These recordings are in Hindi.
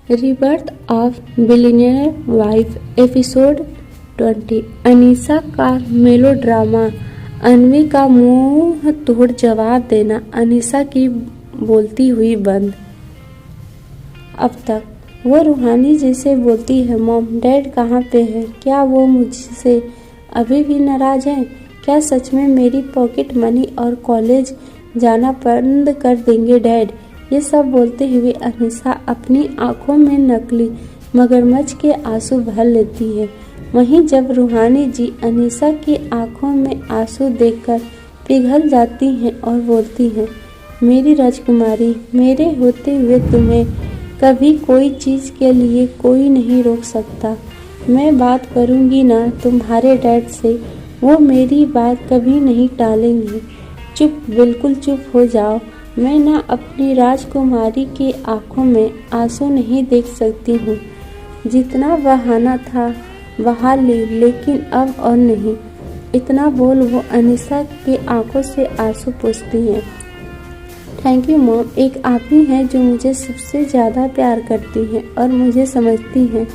Rebirth of billionaire wife episode 20। Anisa का मेलोड्रामा। अन्वी का मुंह तोड़ जवाब देना अनीसा की बोलती हुई बंद। अब तक वो रूहानी जी से बोलती है, मॉम डैड कहाँ पे है? क्या वो मुझसे अभी भी नाराज हैं? क्या सच में मेरी पॉकेट मनी और कॉलेज जाना बंद कर देंगे डैड? ये सब बोलते हुए अनीसा अपनी आंखों में नकली मगरमच्छ के आंसू भर लेती है। वहीं जब रूहानी जी अनीसा की आंखों में आंसू देखकर पिघल जाती हैं और बोलती हैं, मेरी राजकुमारी, मेरे होते हुए तुम्हें कभी कोई चीज़ के लिए कोई नहीं रोक सकता। मैं बात करूंगी ना तुम्हारे डैड से, वो मेरी बात कभी नहीं टालेंगे। चुप, बिल्कुल चुप हो जाओ। मैं ना अपनी राजकुमारी की आंखों में आंसू नहीं देख सकती हूँ। जितना बहाना था बहा ली, लेकिन अब और नहीं। इतना बोल वो अनीसा की आंखों से आंसू पोंछती हैं। थैंक यू मॉम, एक आप ही हैं जो मुझे सबसे ज़्यादा प्यार करती हैं और मुझे समझती हैं।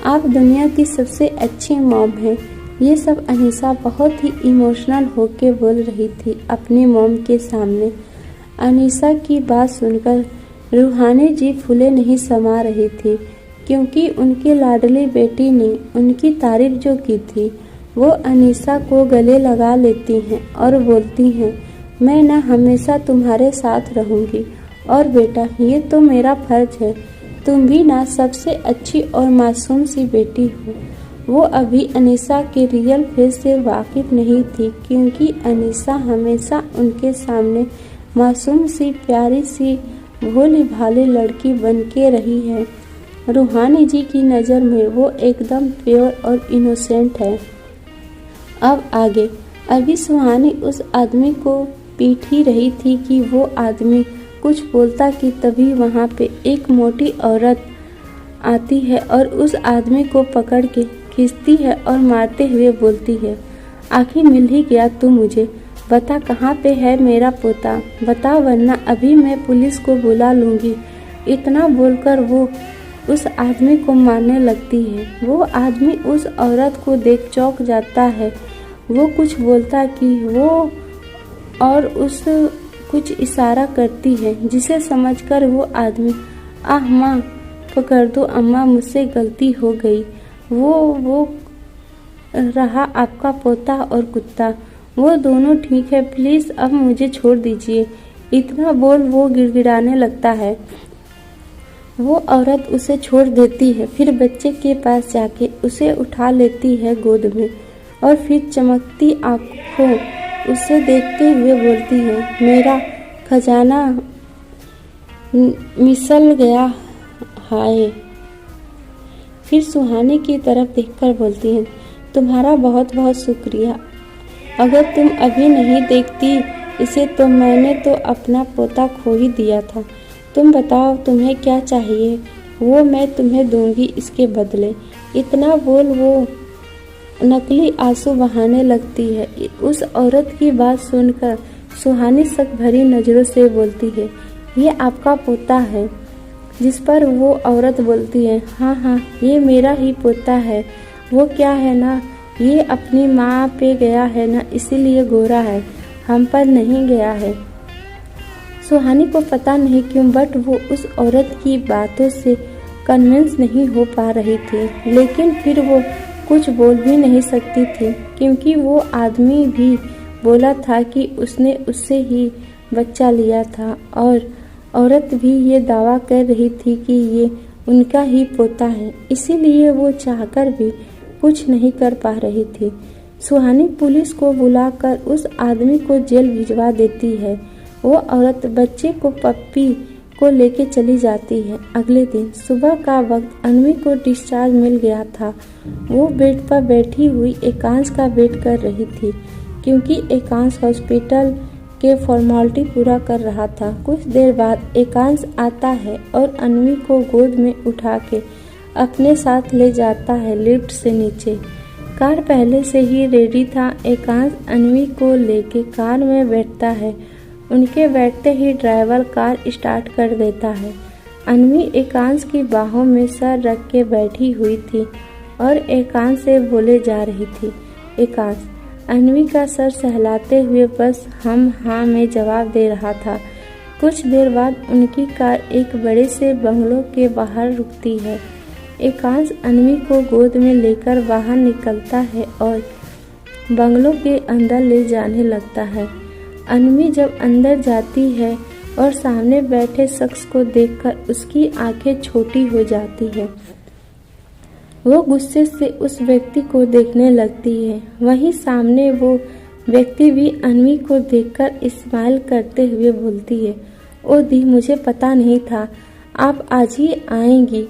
आप दुनिया की सबसे अच्छी मॉम हैं। ये सब अनीसा बहुत ही इमोशनल होके बोल रही थी अपनी मॉम के सामने। अनीसा की बात सुनकर रूहानी जी फूले नहीं समा रही थी, क्योंकि उनकी लाडली बेटी ने उनकी तारीफ जो की थी। वो अनीसा को गले लगा लेती हैं और बोलती हैं, मैं ना हमेशा तुम्हारे साथ रहूँगी। और बेटा, ये तो मेरा फर्ज है। तुम भी ना सबसे अच्छी और मासूम सी बेटी हो। वो अभी अनीसा के रियल फेस से वाकिफ नहीं थी, क्योंकि अनीसा हमेशा उनके सामने मासूम सी, प्यारी सी, भोली भाली लड़की बन के रही है। रूहानी जी की नज़र में वो एकदम प्योर और इनोसेंट है। अब आगे। अभी सुहानी उस आदमी को पीट ही रही थी कि वो आदमी कुछ बोलता कि तभी वहाँ पे एक मोटी औरत आती है और उस आदमी को पकड़ के खींचती है और मारते हुए बोलती है, आखिर मिल ही गया तू मुझे। बता कहाँ पे है मेरा पोता, बता, वरना अभी मैं पुलिस को बुला लूँगी। इतना बोलकर वो उस आदमी को मारने लगती है। वो आदमी उस औरत को देख चौंक जाता है। वो कुछ बोलता कि वो और उस कुछ इशारा करती है, जिसे समझकर वो आदमी, आह माँ पकड़ दो अम्मा, मुझसे गलती हो गई। वो रहा आपका पोता और कुत्ता, वो दोनों ठीक है, प्लीज़ अब मुझे छोड़ दीजिए। इतना बोल वो गिड़गिड़ाने लगता है। वो औरत उसे छोड़ देती है, फिर बच्चे के पास जाके उसे उठा लेती है गोद में और फिर चमकती आंखों उसे देखते हुए बोलती है, मेरा खजाना मिसल गया, हाय। फिर सुहानी की तरफ देखकर बोलती है, तुम्हारा बहुत बहुत शुक्रिया। अगर तुम अभी नहीं देखती इसे तो मैंने तो अपना पोता खो ही दिया था। तुम बताओ तुम्हें क्या चाहिए, वो मैं तुम्हें दूंगी इसके बदले। इतना बोल वो नकली आंसू बहाने लगती है। उस औरत की बात सुनकर सुहानी शक भरी नज़रों से बोलती है, ये आपका पोता है? जिस पर वो औरत बोलती है, हाँ हाँ, ये मेरा ही पोता है। वो क्या है ना, ये अपनी माँ पे गया है ना, इसीलिए गोरा है, हम पर नहीं गया है। सुहानी को पता नहीं क्यों, बट वो उस औरत की बातों से कन्विंस नहीं हो पा रही थी, लेकिन फिर वो कुछ बोल भी नहीं सकती थी, क्योंकि वो आदमी भी बोला था कि उसने उससे ही बच्चा लिया था और औरत भी ये दावा कर रही थी कि ये उनका ही पोता है, इसीलिए वो चाहकर भी कुछ नहीं कर पा रही थी। सुहानी पुलिस को बुलाकर उस आदमी को जेल भिजवा देती है। वो औरत बच्चे को पप्पी को लेके चली जाती है। अगले दिन सुबह का वक्त अन्वी को डिस्चार्ज मिल गया था। वो बेड पर बैठी हुई एकांश का वेट कर रही थी, क्योंकि एकांश हॉस्पिटल के फॉर्मेलिटी पूरा कर रहा था। कुछ देर बाद एकांश आता है और अन्वी को गोद में उठा के अपने साथ ले जाता है लिफ्ट से नीचे। कार पहले से ही रेडी था। एकांश अन्वी को लेके कार में बैठता है। उनके बैठते ही ड्राइवर कार स्टार्ट कर देता है। अन्वी एकांश की बाहों में सर रख के बैठी हुई थी और एकांश से बोले जा रही थी। एकांश अन्वी का सर सहलाते हुए बस हम हाँ में जवाब दे रहा था। कुछ देर बाद उनकी कार एक बड़े से बंगलों के बाहर रुकती है। एकांश अन्वी को गोद में लेकर बाहर निकलता है और बंगलों के अंदर ले जाने लगता है। अन्वी जब अंदर जाती है और सामने बैठे शख्स को देखकर उसकी आंखें छोटी हो जाती है। वो गुस्से से उस व्यक्ति को देखने लगती है। वहीं सामने वो व्यक्ति भी अन्वी को देखकर स्माइल करते हुए बोलती है, ओ दी, मुझे पता नहीं था आप आज ही आएंगी।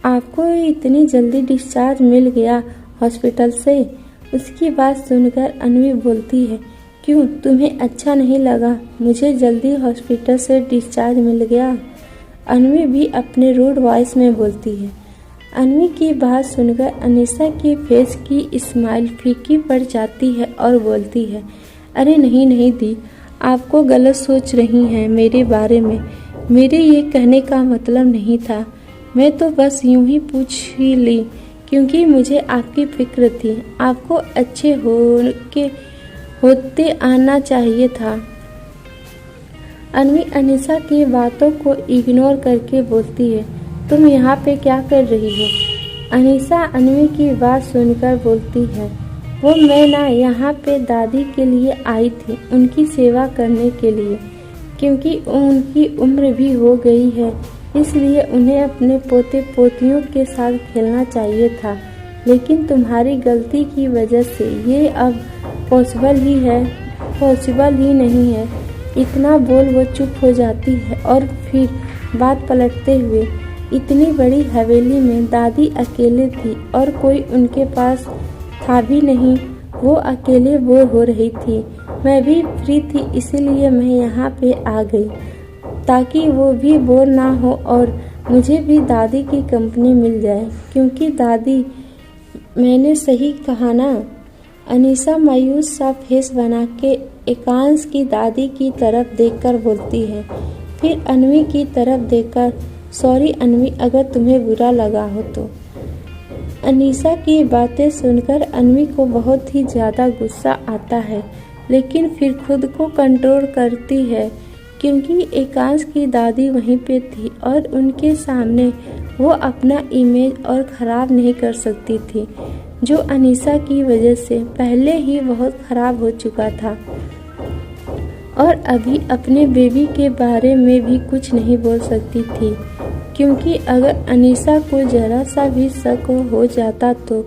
आपको इतनी जल्दी डिस्चार्ज मिल गया हॉस्पिटल से? उसकी बात सुनकर अन्वी बोलती है, क्यों, तुम्हें अच्छा नहीं लगा मुझे जल्दी हॉस्पिटल से डिस्चार्ज मिल गया? अन्वी भी अपने रूड वॉइस में बोलती है। अन्वी की बात सुनकर अनीसा के फेस की स्माइल फीकी पड़ जाती है और बोलती है, अरे नहीं नहीं दी, आपको गलत सोच रही हैं मेरे बारे में। मेरे ये कहने का मतलब नहीं था। मैं तो बस यूं ही पूछ ही ली क्योंकि मुझे आपकी फिक्र थी। आपको अच्छे होते आना चाहिए था। अन्वी अनीसा की बातों को इग्नोर करके बोलती है, तुम यहाँ पे क्या कर रही हो? अनीसा अन्वी की बात सुनकर बोलती है, वो मैं ना यहाँ पे दादी के लिए आई थी, उनकी सेवा करने के लिए, क्योंकि उनकी उम्र भी हो गई है, इसलिए उन्हें अपने पोते पोतियों के साथ खेलना चाहिए था। लेकिन तुम्हारी गलती की वजह से ये अब पॉसिबल ही नहीं है। इतना बोल वो चुप हो जाती है और फिर बात पलटते हुए, इतनी बड़ी हवेली में दादी अकेले थी और कोई उनके पास था भी नहीं। वो अकेले बोर हो रही थी। मैं भी फ्री थी, इसीलिए मैं यहाँ पे आ गई ताकि वो भी बोर ना हो और मुझे भी दादी की कंपनी मिल जाए, क्योंकि दादी, मैंने सही कहा ना? अनीसा मायूस सा फेस बना के एकांश की दादी की तरफ देखकर बोलती है, फिर अन्वी की तरफ देखकर, सॉरी अन्वी, अगर तुम्हें बुरा लगा हो तो। अनीसा की बातें सुनकर अन्वी को बहुत ही ज़्यादा गुस्सा आता है, लेकिन फिर खुद को कंट्रोल करती है क्योंकि एकांश की दादी वहीं पे थी और उनके सामने वो अपना इमेज और ख़राब नहीं कर सकती थी, जो अनीसा की वजह से पहले ही बहुत ख़राब हो चुका था। और अभी अपने बेबी के बारे में भी कुछ नहीं बोल सकती थी, क्योंकि अगर अनीसा को ज़रा सा भी शक हो जाता तो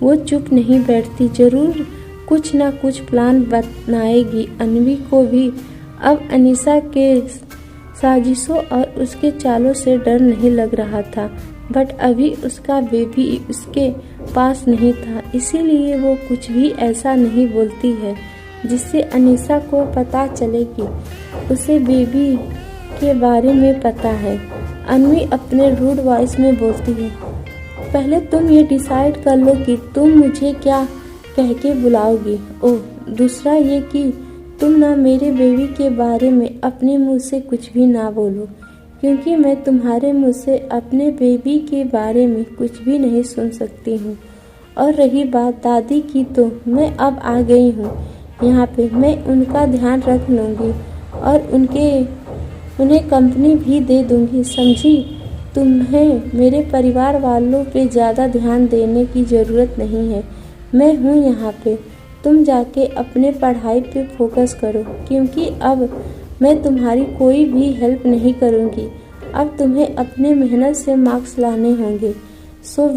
वो चुप नहीं बैठती, ज़रूर कुछ ना कुछ प्लान बनाएगी। अन्वी को भी अब अनीसा के साजिशों और उसके चालों से डर नहीं लग रहा था, बट अभी उसका बेबी उसके पास नहीं था, इसीलिए वो कुछ भी ऐसा नहीं बोलती है जिससे अनीसा को पता चले कि उसे बेबी के बारे में पता है। अन्वी अपने रूड वॉइस में बोलती है, पहले तुम ये डिसाइड कर लो कि तुम मुझे क्या कह के बुलाओगी। ओह, दूसरा ये कि तुम ना मेरे बेबी के बारे में अपने मुंह से कुछ भी ना बोलो, क्योंकि मैं तुम्हारे मुंह से अपने बेबी के बारे में कुछ भी नहीं सुन सकती हूँ। और रही बात दादी की, तो मैं अब आ गई हूँ यहाँ पे, मैं उनका ध्यान रख लूँगी और उन्हें कंपनी भी दे दूँगी, समझी? तुम्हें मेरे परिवार वालों पे ज़्यादा ध्यान देने की ज़रूरत नहीं है। मैं हूँ यहाँ पे, तुम जाके अपने पढ़ाई पे फोकस करो, क्योंकि अब मैं तुम्हारी कोई भी हेल्प नहीं करूँगी। अब तुम्हें अपने मेहनत से मार्क्स लाने होंगे। सो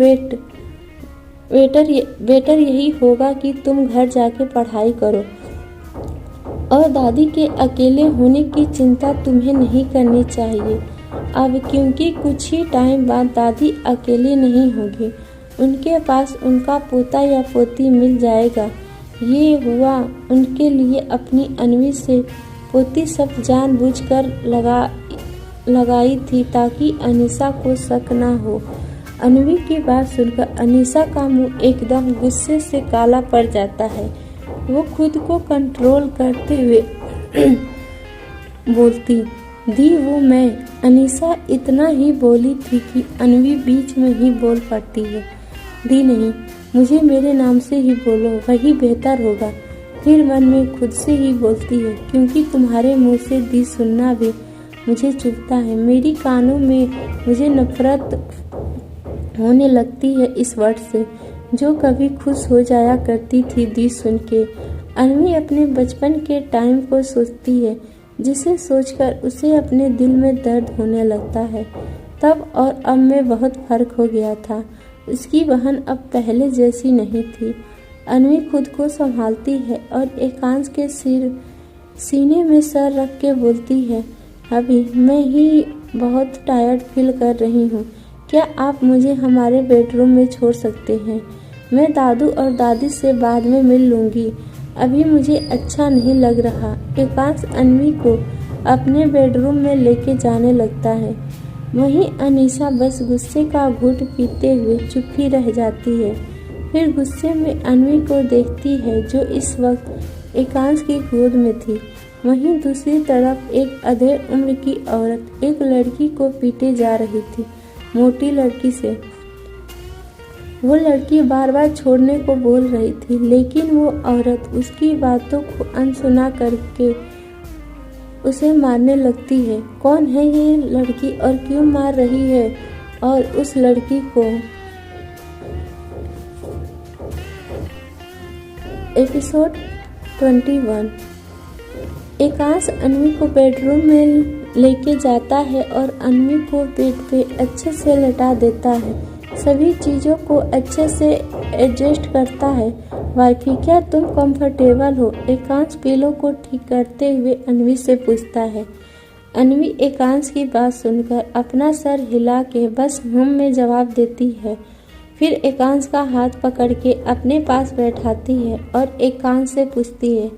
बेटर यही होगा कि तुम घर जाके पढ़ाई करो और दादी के अकेले होने की चिंता तुम्हें नहीं करनी चाहिए अब, क्योंकि कुछ ही टाइम बाद दादी अकेली नहीं होगी, उनके पास उनका पोता या पोती मिल जाएगा। ये हुआ उनके लिए अपनी अन्वी से पोती सब जानबूझकर लगाई थी ताकि अनीसा को शक ना हो। अन्वी की बात सुनकर अनीसा का मुंह एकदम गुस्से से काला पड़ जाता है। वो खुद को कंट्रोल करते हुए बोलती, दी वो मैं। अनीसा इतना ही बोली थी कि अन्वी बीच में ही बोल पड़ती है। दी नहीं, मुझे मेरे नाम से ही बोलो, वही बेहतर होगा। फिर मन में खुद से ही बोलती है, क्योंकि तुम्हारे मुंह से दी सुनना भी मुझे चुभता है। मेरी कानों में मुझे नफरत होने लगती है इस वर्ड से, जो कभी खुश हो जाया करती थी दी सुन के। अन्वी अपने बचपन के टाइम को सोचती है, जिसे सोचकर उसे अपने दिल में दर्द होने लगता है। तब और अब में बहुत फर्क हो गया था। उसकी बहन अब पहले जैसी नहीं थी। अन्वी खुद को संभालती है और एकांश के सीने में सर रख के बोलती है, अभी मैं ही बहुत टायर्ड फील कर रही हूँ। क्या आप मुझे हमारे बेडरूम में छोड़ सकते हैं? मैं दादू और दादी से बाद में मिल लूँगी, अभी मुझे अच्छा नहीं लग रहा। एकांश अन्वी को अपने बेडरूम में लेके जाने लगता है। वहीं अनीसा बस गुस्से का घूंट पीते हुए चुप ही रह जाती है। फिर गुस्से में अन्वी को देखती है, जो इस वक्त एकांश की गोद में थी। वहीं दूसरी तरफ एक अधेड़ उम्र की औरत एक लड़की को पीटे जा रही थी, मोटी लड़की से। वो लड़की बार बार छोड़ने को बोल रही थी, लेकिन वो औरत उसकी बातों को अनसुना करके उसे मारने लगती है। कौन है ये लड़की और क्यों मार रही है और उस लड़की को? एपिसोड 21। एकांश अन्वी को बेडरूम में लेके जाता है और अन्वी को बेड पे अच्छे से लेटा देता है। सभी चीज़ों को अच्छे से एडजस्ट करता है। वाइफी, क्या तुम कंफर्टेबल हो? एकांश पिलो को ठीक करते हुए अन्वी से पूछता है। अन्वी एकांश की बात सुनकर अपना सर हिला के बस में जवाब देती है। फिर एकांश का हाथ पकड़ के अपने पास बैठाती है और एकांश से पूछती है,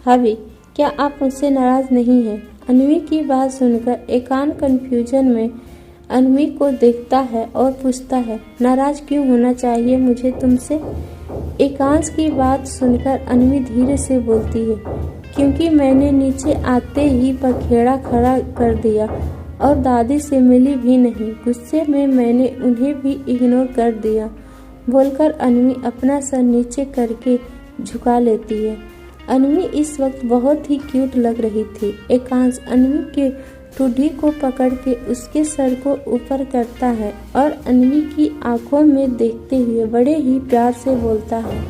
हबी, क्या आप मुझसे नाराज नहीं हैं? अन्वी की बात सुनकर एकांश कंफ्यूजन में अन्वी को देखता है और पूछता है, नाराज क्यों होना चाहिए मुझे तुमसे? एकांश की बात सुनकर अन्वी धीरे से बोलती है, क्योंकि मैंने नीचे आते ही बखेड़ा खड़ा कर दिया और दादी से मिली भी नहीं। गुस्से में मैंने उन्हें भी इग्नोर कर दिया। बोलकर अन्वी अपना सर नीचे करके झुका लेती है। अन्वी इस वक्त बहुत ही क्यूट लग रही थी। एकांश अन्वी के ठुड्डी को पकड़ के उसके सर को ऊपर करता है और अन्वी की आंखों में देखते हुए बड़े ही प्यार से बोलता है,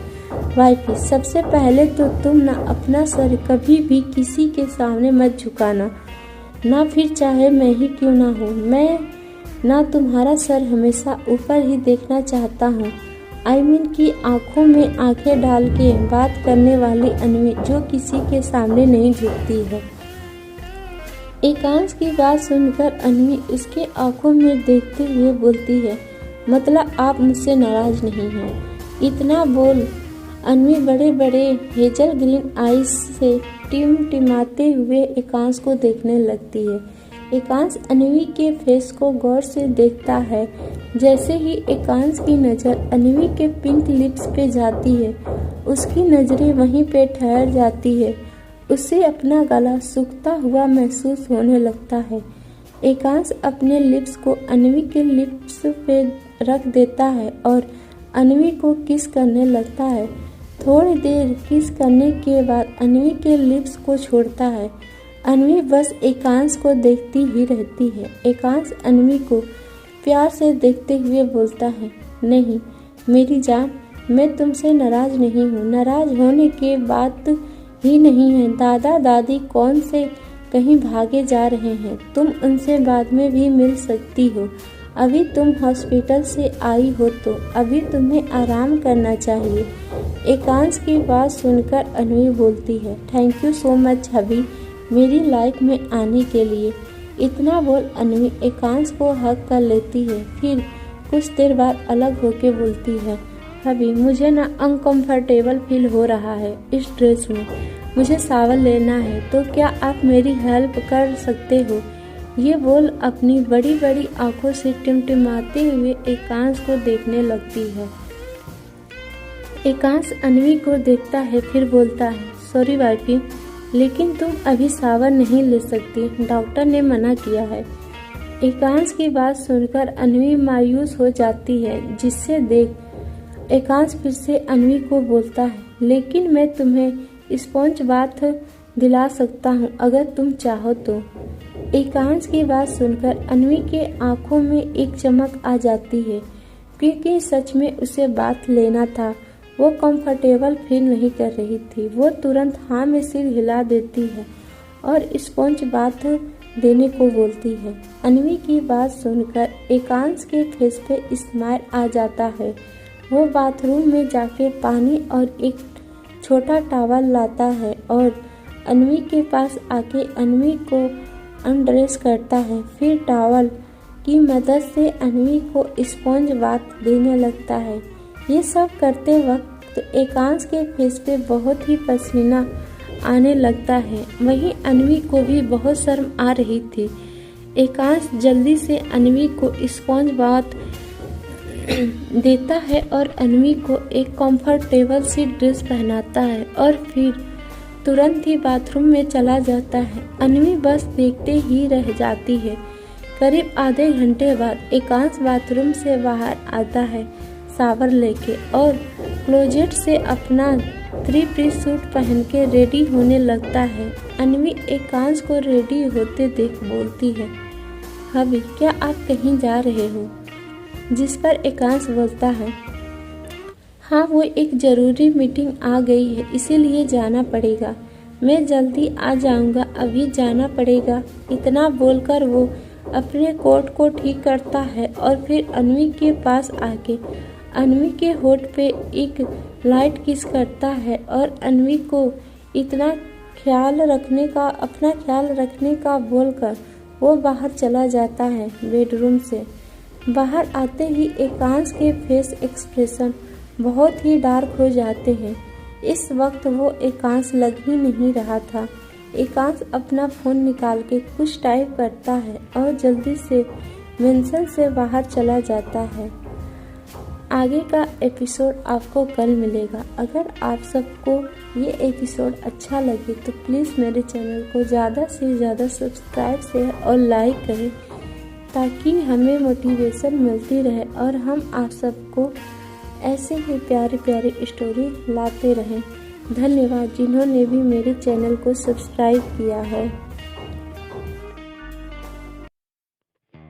वाइफी, सबसे पहले तो तुम ना अपना सर कभी भी किसी के सामने मत झुकाना, ना फिर चाहे मैं ही क्यों ना हो। मैं ना तुम्हारा सर हमेशा ऊपर ही देखना चाहता हूँ। आई मीन की आंखों में आंखें डाल के बात करने वाली अन्वी, जो किसी के सामने नहीं झुकती है। एकांश की बात सुनकर अन्वी उसके आंखों में देखते हुए बोलती है, मतलब आप मुझसे नाराज नहीं हैं? इतना बोल अन्वी बड़े बड़े हेजल ग्रीन आईज से टिमटिमाते हुए एकांश को देखने लगती है। एकांश अन्वी के फेस को गौर से देखता है। जैसे ही एकांश की नज़र अन्वी के पिंक लिप्स पे जाती है, उसकी नज़रें वहीं पे ठहर जाती है। उसे अपना गला सूखता हुआ महसूस होने लगता है। एकांश अपने लिप्स को अन्वी के लिप्स पे रख देता है और अन्वी को किस करने लगता है। थोड़ी देर किस करने के बाद अन्वी के लिप्स को छोड़ता है। अन्वी बस एकांश को देखती ही रहती है। एकांश अन्वी को प्यार से देखते हुए बोलता है, नहीं मेरी जान, मैं तुमसे नाराज नहीं हूँ। नाराज होने के बात ही नहीं है। दादा दादी कौन से कहीं भागे जा रहे हैं, तुम उनसे बाद में भी मिल सकती हो। अभी तुम हॉस्पिटल से आई हो तो अभी तुम्हें आराम करना चाहिए। एकांश की बात सुनकर अन्वी बोलती है, थैंक यू सो मच हबी, मेरी लाइफ में आने के लिए। इतना बोल अन्वी एकांश को हक कर लेती है। फिर कुछ देर बाद अलग होके बोलती है, हबी, मुझे ना अनकंफर्टेबल फील हो रहा है इस ड्रेस में, मुझे शावर लेना है, तो क्या आप मेरी हेल्प कर सकते हो? ये बोल अपनी बड़ी बड़ी आंखों से टिमटिमाते हुए एकांश को देखने लगती है। एकांश अन्वी को देखता है, फिर बोलता है, सॉरी वाइफी, लेकिन तुम अभी शावर नहीं ले सकती, डॉक्टर ने मना किया है। एकांश की बात सुनकर अन्वी मायूस हो जाती है, जिससे देख एकांश फिर से अन्वी को बोलता है, लेकिन मैं तुम्हें स्पॉन्ज बाथ दिला सकता हूँ अगर तुम चाहो तो। एकांश की बात सुनकर अन्वी के आंखों में एक चमक आ जाती है, क्योंकि सच में उसे बात लेना था। वो कंफर्टेबल फील नहीं कर रही थी। वो तुरंत हाँ में सिर हिला देती है और स्पॉन्ज बाथ देने को बोलती है। अन्वी की बात सुनकर एकांश के फेस पे स्माइल आ जाता है। वो बाथरूम में जाके पानी और एक छोटा टॉवल लाता है और अन्वी के पास आके अन्वी को अनड्रेस करता है। फिर टॉवल की मदद से अन्वी को स्पॉन्ज बाथ देने लगता है। ये सब करते वक्त एकांश के फेस पे बहुत ही पसीना आने लगता है। वहीं अन्वी को भी बहुत शर्म आ रही थी। एकांश जल्दी से अन्वी को स्पॉन्ज बाथ देता है और अन्वी को एक कंफर्टेबल सी ड्रेस पहनाता है और फिर तुरंत ही बाथरूम में चला जाता है। अन्वी बस देखते ही रह जाती है। करीब आधे घंटे बाद एकांश बाथरूम से बाहर आता है शावर लेके और क्लोजेट से अपना 3-piece सूट पहन के रेडी होने लगता है। अन्वी एकांश को रेडी होते देख बोलती है, हबी क्या आप कहीं जा रहे हो? जिस पर एकांश बोलता है, हाँ वो एक ज़रूरी मीटिंग आ गई है इसीलिए जाना पड़ेगा। मैं जल्दी आ जाऊंगा, अभी जाना पड़ेगा। इतना बोलकर वो अपने कोट को ठीक करता है और फिर अन्वी के पास आके अन्वी के होठ पे एक लाइट किस करता है और अन्वी को अपना ख्याल रखने का बोलकर वो बाहर चला जाता है बेडरूम से। बाहर आते ही एकांश के फेस एक्सप्रेशन बहुत ही डार्क हो जाते हैं। इस वक्त वो एकांश लग ही नहीं रहा था। एकांश अपना फ़ोन निकाल के कुछ टाइप करता है और जल्दी से मेंशन से बाहर चला जाता है। आगे का एपिसोड आपको कल मिलेगा। अगर आप सबको ये एपिसोड अच्छा लगे तो प्लीज़ मेरे चैनल को ज़्यादा से ज़्यादा सब्सक्राइब शेयर और लाइक करें, ताकि हमें मोटिवेशन मिलती रहे और हम आप सबको ऐसे ही प्यारी प्यारी स्टोरी लाते रहें। धन्यवाद जिन्होंने भी मेरे चैनल को सब्सक्राइब किया है।